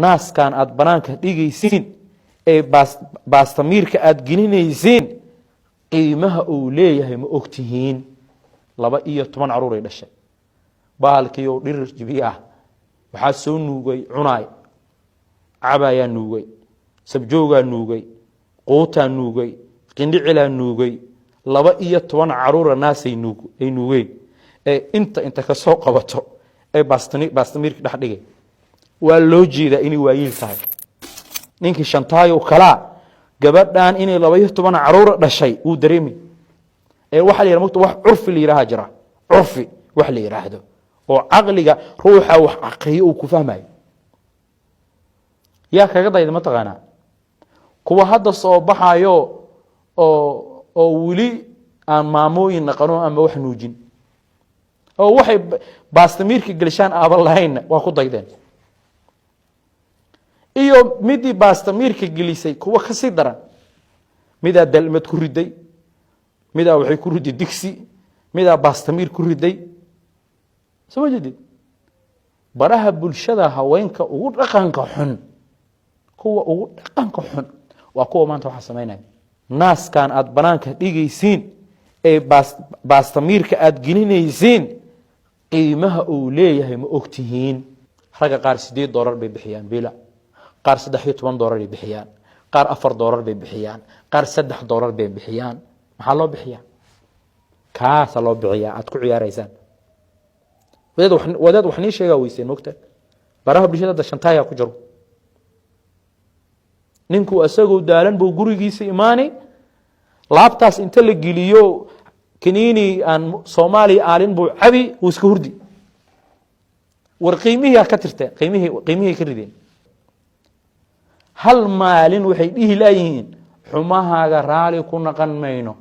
naaskan aad banaanka dhigaysiin ee baastamiirka aad gelinaysiin qiimaha uu leeyahay ma ogtihiin 12 caruur ay dhashay baalkii oo dhirir jibi ah waxa soo nuugay cunaay cabaya nuugay sabjooga nuugay qoota nuugay qindhicila nuugay 12 caruur naasay nuugay inta ka soo qabato ee baastamiirka dhax dhigay waa loo jeedaa inay waayil tahay ninkii shantaayo kala gabadhan inay 12 caruur dhashay uu dareemi waxa la yiraahdo wax curfi la yiraahdo jira curfi wax la yiraahdo oo aqliga ruuxa wax aqriyo uu ku fahmayo yaa kaga dayda ma taqaana kuwa hadda soo baxayo oo wili aan maamooyin naqano ama wax nuujin oo waxay baastamiirka galishaan aaba lahayn waa ku daydeen iyo midii baastamiirka gelisay kuwa ka sii daran mida dalmad ku riday mida waxay ku riday digsi mida baastamiir ku riday soo jeedid baraha bulshada haweenka ugu dhaqanka xun kuwa ugu dhaqanka xun waa kuwa maanta waxa sameynay naaskan aad banaanka dhigaysiin ee baastamiirka aad gelinaysiin qiimaha uu leeyahay ma ogtihiin raga qaar $8 bay bixiyaan bila qaar $13 bay bixiyaan qaar $4 bay bixiyaan qaar $3 bay bixiyaan maxaa loo bixiyaa kaas loo bixiyaa aad ku ciyaaraysaan wadaad wax ni sheega weyseen mogta baraha bulshada shantaaya ku jiro ninku asagoo daalan buu gurigiisa iimaanay laabtaas inta la giliyo kiniini aan Soomaali aalin buu cabi uu iska hurdi war qiimihiisa ka tirtay qiimihiisa ka rideen hal maalin waxay dhihi laayihiin xumahaaga raali ku naqan mayno